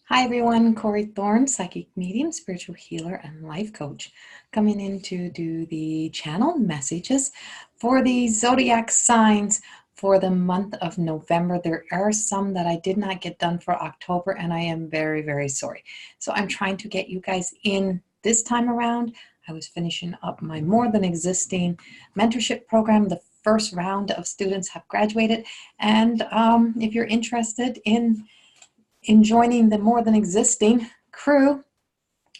Hi everyone, Corey Thorne, psychic medium, spiritual healer, and life coach, coming in to do the channel messages for the zodiac signs for the month of November. There are some that I did not get done for October, and I am very, very sorry. So I'm trying to get you guys in this time around. I was finishing up my More Than Existing mentorship program. The first round of students have graduated, and if you're interested in joining the More Than Existing crew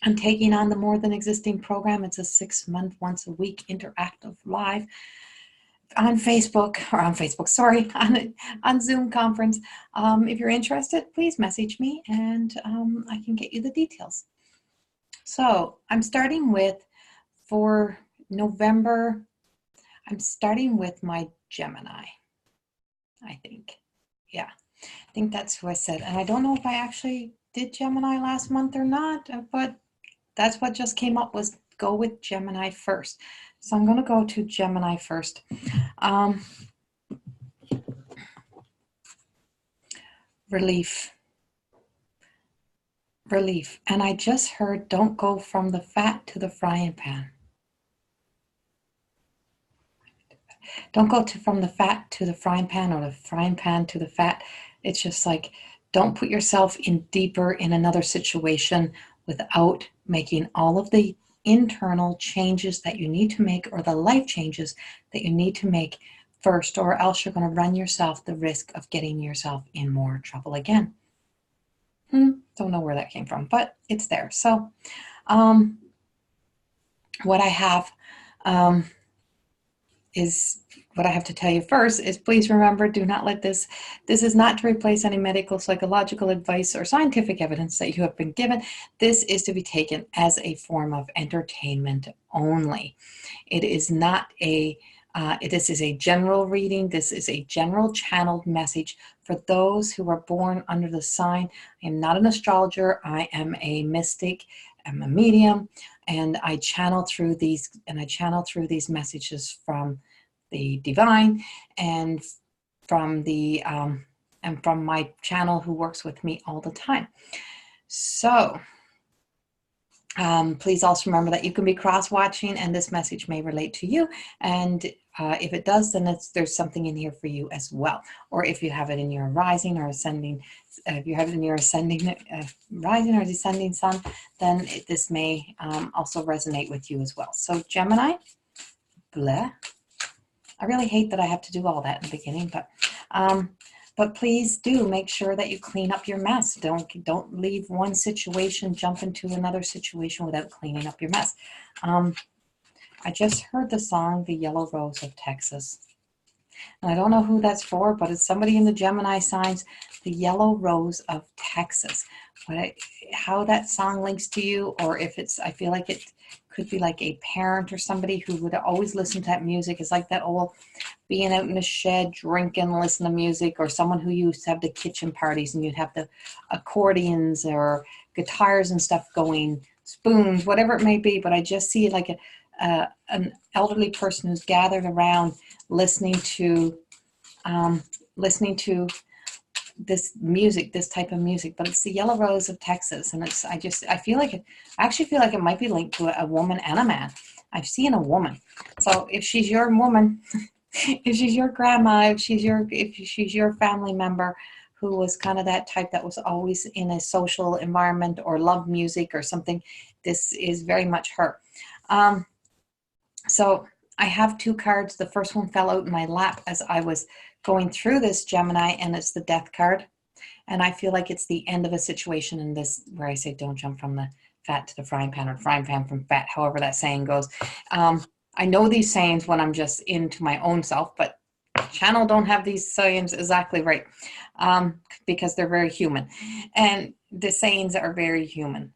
and taking on the More Than Existing program. It's a 6-month, once a week interactive live on Facebook, on Zoom conference. If you're interested, please message me and I can get you the details. So I'm starting with, for November, I'm starting with my Gemini, I think. Yeah. I think that's who I said. And I don't know if I actually did Gemini last month or not, but that's what just came up, was go with Gemini first. So I'm going to go to Gemini first. Relief. And I just heard, don't go from the fat to the frying pan. Don't go from the fat to the frying pan, or the frying pan to the fat. It's just like, don't put yourself in deeper in another situation without making all of the internal changes that you need to make, or the life changes that you need to make first, or else you're going to run yourself the risk of getting yourself in more trouble again. Don't know where that came from, but it's there. So what I have is, what I have to tell you first is, please remember, do not let this is not to replace any medical, psychological advice or scientific evidence that you have been given. This is to be taken as a form of entertainment only. It is not this is a general reading. This is a general channeled message for those who are born under the sign. I am not an astrologer. I am a mystic. I'm a medium, and I channel through these messages from the divine, and from the and from my channel who works with me all the time. So please also remember that you can be cross-watching, and this message may relate to you. And if it does, then there's something in here for you as well. Or if you have it in your rising or ascending, if you have it in your ascending, rising or descending sun, then this may also resonate with you as well. So Gemini, bleh. I really hate that I have to do all that in the beginning, but please do make sure that you clean up your mess. Don't leave one situation, jump into another situation without cleaning up your mess. I just heard the song, The Yellow Rose of Texas. And I don't know who that's for, but it's somebody in the Gemini signs, The Yellow Rose of Texas. How that song links to you, or if it's, I feel like it could be like a parent or somebody who would always listen to that music. It's like that old being out in the shed, drinking, listening to music, or someone who used to have the kitchen parties and you'd have the accordions or guitars and stuff going, spoons, whatever it may be. But I just see it like an elderly person who's gathered around listening to this music, this type of music. But it's The Yellow Rose of Texas, and it's, I actually feel like it might be linked to a woman and a man. I've seen a woman. So if she's your woman, if she's your grandma, if she's your family member who was kind of that type that was always in a social environment or loved music or something, this is very much her. So I have 2 cards. The first one fell out in my lap as I was going through this, Gemini, and it's the Death card. And I feel like it's the end of a situation in this, where I say don't jump from the fat to the frying pan, or frying pan from fat, however that saying goes. I know these sayings when I'm just into my own self, but channel don't have these sayings exactly right, because they're very human. And the sayings are very human.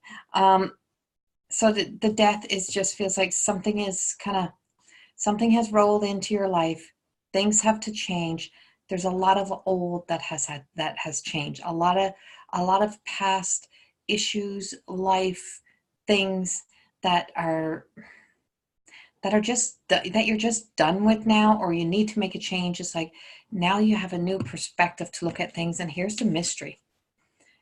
So the death is just feels like something has rolled into your life. Things have to change. There's a lot of old that has changed. A lot of past issues, life things that you're just done with now, or you need to make a change. It's like now you have a new perspective to look at things. And here's the mystery.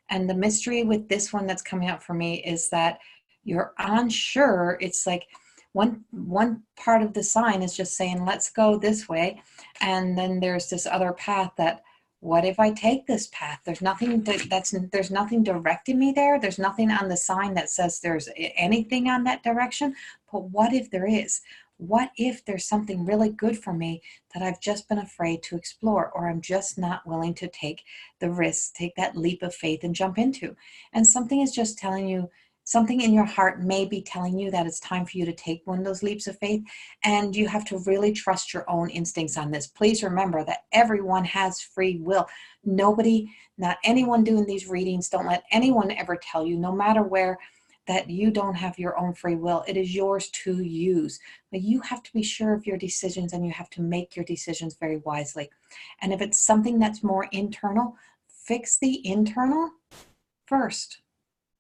And the mystery with this one that's coming up for me is that you're unsure. It's like one part of the sign is just saying, let's go this way. And then there's this other path that, what if I take this path? There's nothing there's nothing directing me there. There's nothing on the sign that says there's anything on that direction. But what if there is? What if there's something really good for me that I've just been afraid to explore, or I'm just not willing to take the risk, take that leap of faith and jump into? And something is just telling you, something in your heart may be telling you that it's time for you to take one of those leaps of faith, and you have to really trust your own instincts on this. Please remember that everyone has free will. Nobody, not anyone doing these readings, don't let anyone ever tell you, no matter where, that you don't have your own free will. It is yours to use, but you have to be sure of your decisions, and you have to make your decisions very wisely. And if it's something that's more internal, fix the internal first,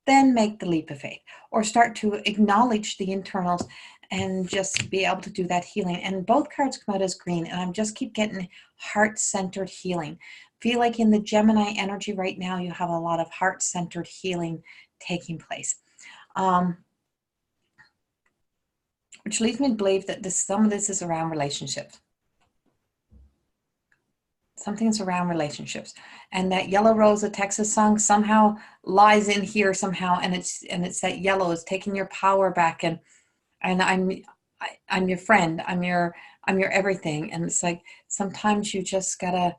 then make the leap of faith, or start to acknowledge the internals and just be able to do that healing. And both cards come out as green, and I'm just keep getting heart-centered healing. Feel like in the Gemini energy right now, you have a lot of heart-centered healing taking place. Which leads me to believe that some of this is around relationships. Something's around relationships, and that Yellow Rose of Texas song somehow lies in here somehow, and it's that yellow is taking your power back, and I'm your friend, I'm your everything. And it's like sometimes you just gotta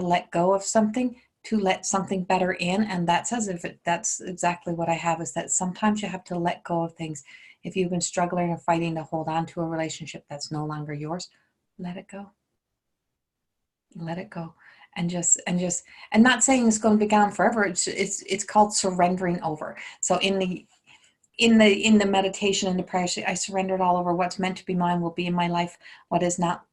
let go of something to let something better in. And that's that's exactly what I have, is that sometimes you have to let go of things. If you've been struggling or fighting to hold on to a relationship that's no longer yours, let it go. Let it go. And not saying it's going to be gone forever. It's called surrendering over. So in the meditation and the prayer, I surrendered all over. What's meant to be mine will be in my life. What is not,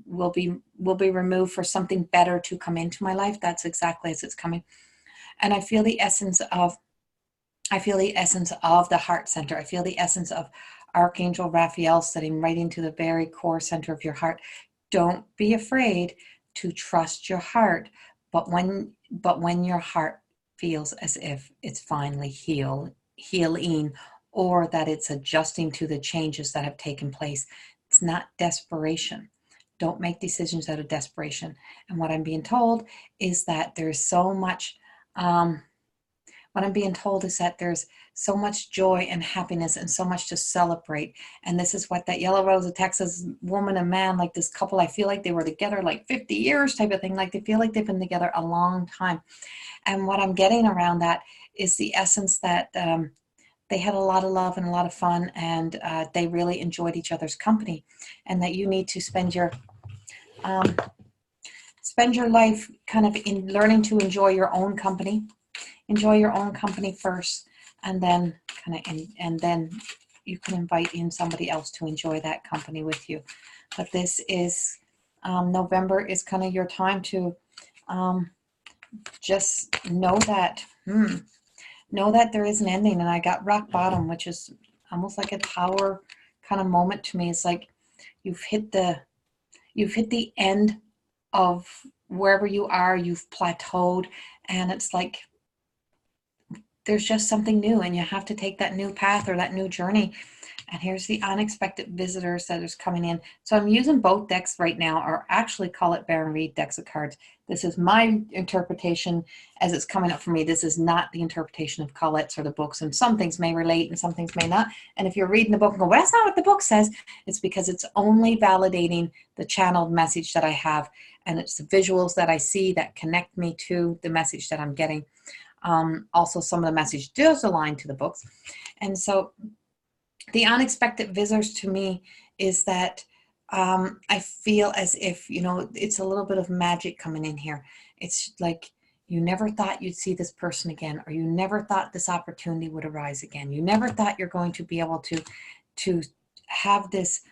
will be removed for something better to come into my life. That's exactly as it's coming. And I feel the essence of the heart center. I feel the essence of Archangel Raphael sitting right into the very core center of your heart. Don't be afraid to trust your heart, but when your heart feels as if it's finally healing, or that it's adjusting to the changes that have taken place, it's not desperation. Don't make decisions out of desperation. And what I'm being told is that there's so much there's so much joy and happiness and so much to celebrate. And this is what that Yellow Rose of Texas woman and man, like this couple, I feel like they were together like 50 years type of thing. Like they feel like they've been together a long time. And what I'm getting around that is the essence that they had a lot of love and a lot of fun, and they really enjoyed each other's company. And that you need to spend your life kind of in learning to enjoy your own company. Enjoy your own company first, and then and then you can invite in somebody else to enjoy that company with you. But this is November is kind of your time to just know that there is an ending. And I got rock bottom, which is almost like a tower kind of moment to me. It's like you've hit the end of wherever you are. You've plateaued, and it's like there's just something new, and you have to take that new path or that new journey. And here's the unexpected visitors that is coming in. So I'm using both decks right now, or actually call it Baron Reed decks of cards. This is my interpretation as it's coming up for me. This is not the interpretation of Colette's or the books, and some things may relate and some things may not. And if you're reading the book and go, well, that's not what the book says, it's because it's only validating the channeled message that I have, and it's the visuals that I see that connect me to the message that I'm getting. Also, some of the message does align to the books. And so the unexpected visitors to me is that I feel as if, it's a little bit of magic coming in here. It's like you never thought you'd see this person again, or you never thought this opportunity would arise again. You never thought you're going to be able to have this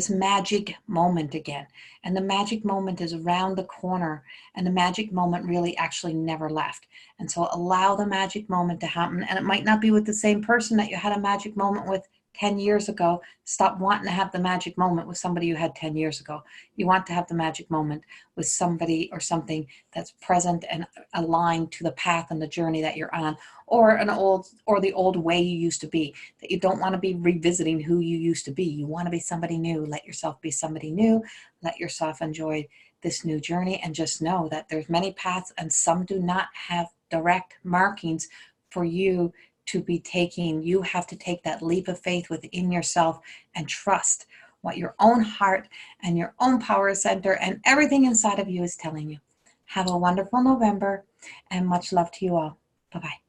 magic moment again. And the magic moment is around the corner, and the magic moment really actually never left. And so allow the magic moment to happen. And it might not be with the same person that you had a magic moment with 10 years ago, stop wanting to have the magic moment with somebody you had 10 years ago. You want to have the magic moment with somebody or something that's present and aligned to the path and the journey that you're on, or the old way you used to be. That you don't want to be revisiting who you used to be. You want to be somebody new. Let yourself be somebody new. Let yourself enjoy this new journey, and just know that there's many paths and some do not have direct markings for you to be taking. You have to take that leap of faith within yourself and trust what your own heart and your own power center and everything inside of you is telling you. Have a wonderful November and much love to you all. Bye-bye.